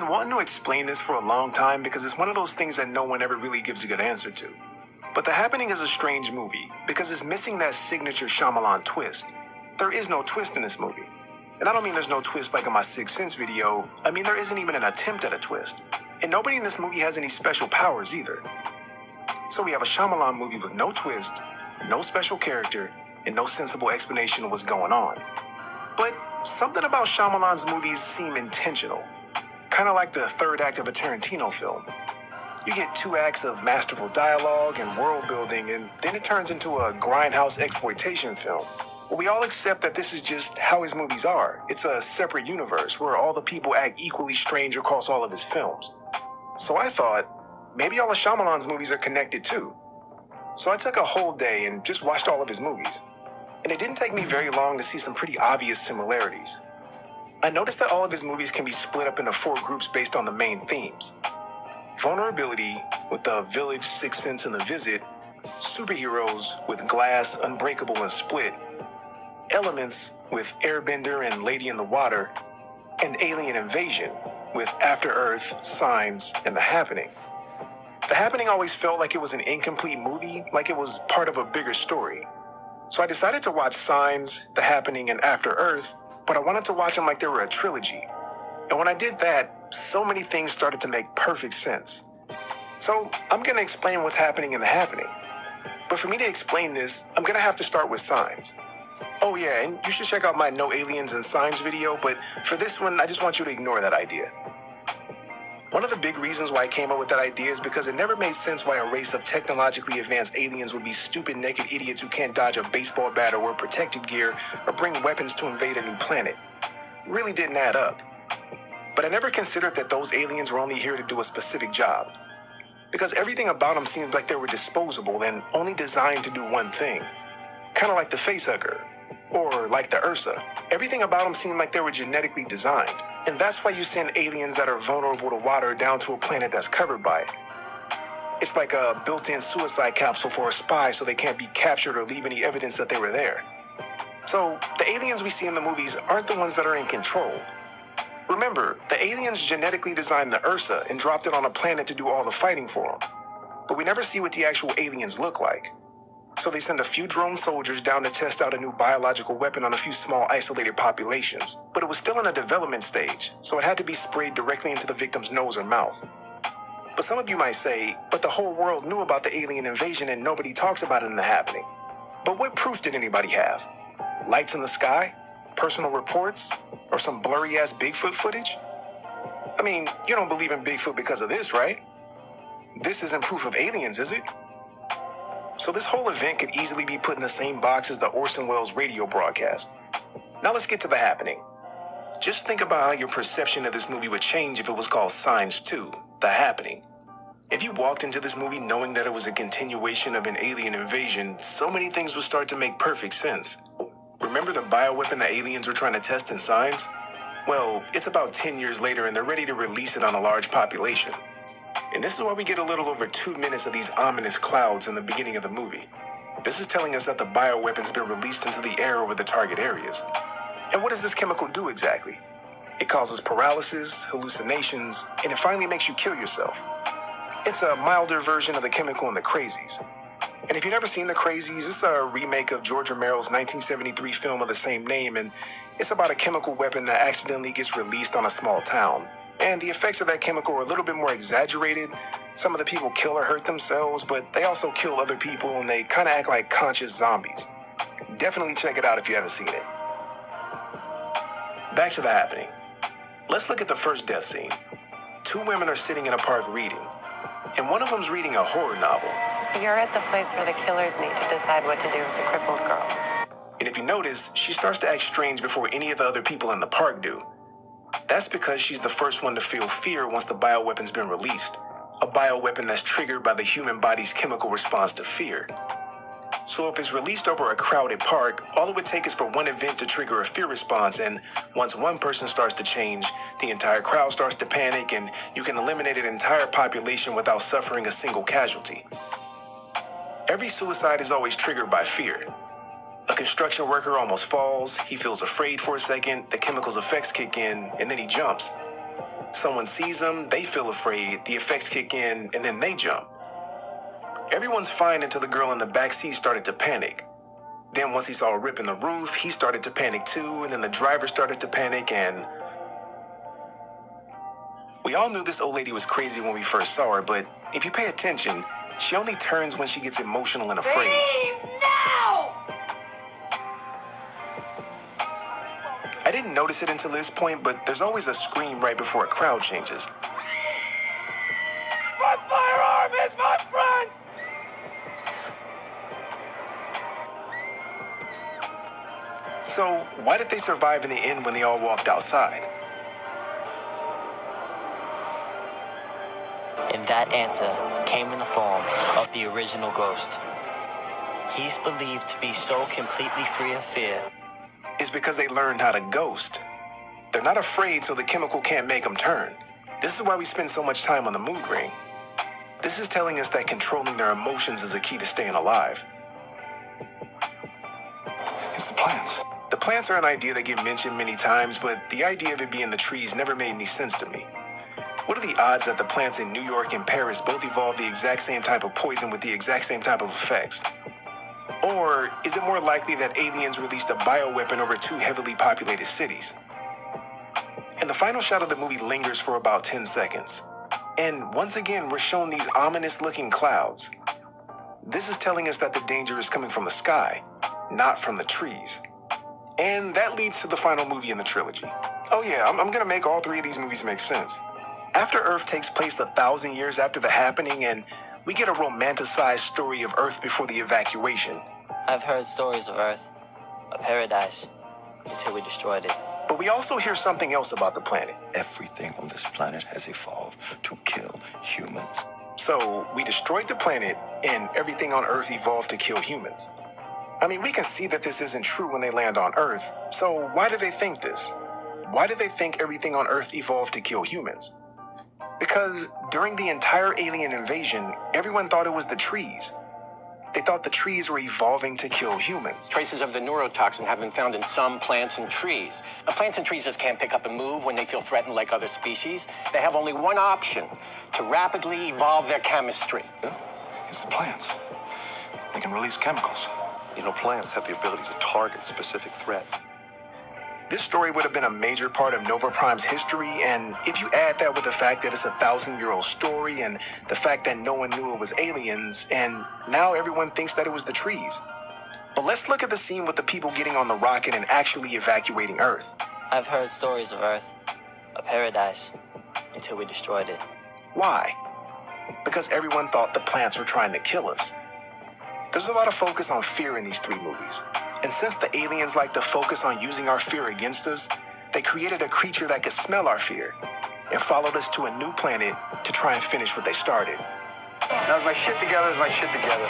been wanting to explain this for a long time because it's one of those things that no one ever really gives a good answer to. But The Happening is a strange movie because it's missing that signature Shyamalan twist. There is no twist in this movie. And I don't mean there's no twist like in my Sixth Sense video. I mean there isn't even an attempt at a twist. And nobody in this movie has any special powers either. So we have a Shyamalan movie with no twist, no special character, and no sensible explanation of what's going on. But something about Shyamalan's movies seem intentional. Kind of like the third act of a Tarantino film. You get 2 acts of masterful dialogue and world building, and then it turns into a grindhouse exploitation film. Well, we all accept that this is just how his movies are. It's a separate universe where all the people act equally strange across all of his films. So I thought, maybe all of Shyamalan's movies are connected too. So I took a whole day and just watched all of his movies. And it didn't take me very long to see some pretty obvious similarities. I noticed that all of his movies can be split up into 4 groups based on the main themes. Vulnerability, with The Village, Sixth Sense, and The Visit. Superheroes, with Glass, Unbreakable, and Split. Elements, with Airbender and Lady in the Water. And Alien Invasion, with After Earth, Signs, and The Happening. The Happening always felt like it was an incomplete movie, like it was part of a bigger story. So I decided to watch Signs, The Happening, and After Earth, but I wanted to watch them like they were a trilogy. And when I did that, so many things started to make perfect sense. So I'm going to explain what's happening in The Happening. But for me to explain this, I'm going to have to start with Signs. Oh yeah, and you should check out my No Aliens and Signs video, but for this one, I just want you to ignore that idea. One of the big reasons why I came up with that idea is because it never made sense why a race of technologically advanced aliens would be stupid naked idiots who can't dodge a baseball bat or wear protective gear or bring weapons to invade a new planet. It really didn't add up. But I never considered that those aliens were only here to do a specific job. Because everything about them seemed like they were disposable and only designed to do one thing. Kind of like the facehugger, or like the Ursa. Everything about them seemed like they were genetically designed. And that's why you send aliens that are vulnerable to water down to a planet that's covered by it. It's like a built-in suicide capsule for a spy so they can't be captured or leave any evidence that they were there. So, the aliens we see in the movies aren't the ones that are in control. Remember, the aliens genetically designed the Ursa and dropped it on a planet to do all the fighting for them. But we never see what the actual aliens look like. So they send a few drone soldiers down to test out a new biological weapon on a few small isolated populations. But it was still in a development stage, so it had to be sprayed directly into the victim's nose or mouth. But some of you might say, but the whole world knew about the alien invasion and nobody talks about it in The Happening. But what proof did anybody have? Lights in the sky? Personal reports? Or some blurry-ass Bigfoot footage? I mean, you don't believe in Bigfoot because of this, right? This isn't proof of aliens, is it? So this whole event could easily be put in the same box as the Orson Welles radio broadcast. Now let's get to The Happening. Just think about how your perception of this movie would change if it was called Signs 2, The Happening. If you walked into this movie knowing that it was a continuation of an alien invasion, so many things would start to make perfect sense. Remember the bioweapon the aliens were trying to test in Signs? Well, it's about 10 years later and they're ready to release it on a large population. And this is why we get a little over 2 minutes of these ominous clouds in the beginning of the movie. This is telling us that the bioweapon's been released into the air over the target areas. And what does this chemical do exactly? It causes paralysis, hallucinations, and it finally makes you kill yourself. It's a milder version of the chemical in The Crazies. And if you've never seen The Crazies, it's a remake of George Romero's 1973 film of the same name, and it's about a chemical weapon that accidentally gets released on a small town. And the effects of that chemical are a little bit more exaggerated. Some of the people kill or hurt themselves, but they also kill other people, and they kind of act like conscious zombies. Definitely check it out if you haven't seen it. Back to The Happening. Let's look at the first death scene. 2 women are sitting in a park reading, and one of them's reading a horror novel. You're at the place where the killers meet to decide what to do with the crippled girl. And if you notice, she starts to act strange before any of the other people in the park do. That's because she's the first one to feel fear once the bioweapon's been released. A bioweapon that's triggered by the human body's chemical response to fear. So if it's released over a crowded park, all it would take is for one event to trigger a fear response, and once one person starts to change, the entire crowd starts to panic, and you can eliminate an entire population without suffering a single casualty. Every suicide is always triggered by fear. A construction worker almost falls, he feels afraid for a second, the chemical's effects kick in, and then he jumps. Someone sees them, they feel afraid, the effects kick in, and then they jump. Everyone's fine until the girl in the back seat started to panic. Then once he saw a rip in the roof, he started to panic too, and then the driver started to panic, and we all knew this old lady was crazy when we first saw her, but if you pay attention, she only turns when she gets emotional and afraid. Leave now! I didn't notice it until this point, but there's always a scream right before a crowd changes. My firearm is my friend! So, why did they survive in the end when they all walked outside? And that answer came in the form of the original ghost. He's believed to be so completely free of fear. It's because they learned how to ghost. They're not afraid, so the chemical can't make them turn. This is why we spend so much time on the mood ring. This is telling us that controlling their emotions is a key to staying alive. It's the plants. The plants are an idea that get mentioned many times, but the idea of it being the trees never made any sense to me. What are the odds that the plants in New York and Paris both evolved the exact same type of poison with the exact same type of effects? Or is it more likely that aliens released a bioweapon over two heavily populated cities? And the final shot of the movie lingers for about 10 seconds. And once again, we're shown these ominous-looking clouds. This is telling us that the danger is coming from the sky, not from the trees. And that leads to the final movie in the trilogy. Oh yeah, I'm gonna make all three of these movies make sense. After Earth takes place 1,000 years after the happening, and we get a romanticized story of Earth before the evacuation. I've heard stories of Earth, a paradise, until we destroyed it. But we also hear something else about the planet. Everything on this planet has evolved to kill humans. So we destroyed the planet, and everything on Earth evolved to kill humans. I mean, we can see that this isn't true when they land on Earth, so why do they think this? Why do they think everything on Earth evolved to kill humans? Because during the entire alien invasion, everyone thought it was the trees. They thought the trees were evolving to kill humans. Traces of the neurotoxin have been found in some plants and trees. Now, plants and trees just can't pick up and move when they feel threatened like other species. They have only one option: to rapidly evolve their chemistry. It's the plants. They can release chemicals. You know, plants have the ability to target specific threats. This story would have been a major part of Nova Prime's history, and if you add that with the fact that it's a 1,000-year-old story, and the fact that no one knew it was aliens, and now everyone thinks that it was the trees. But let's look at the scene with the people getting on the rocket and actually evacuating Earth. I've heard stories of Earth, a paradise, until we destroyed it. Why? Because everyone thought the plants were trying to kill us. There's a lot of focus on fear in these three movies. And since the aliens like to focus on using our fear against us, they created a creature that could smell our fear and followed us to a new planet to try and finish what they started. Now, is my shit together? Is my shit together?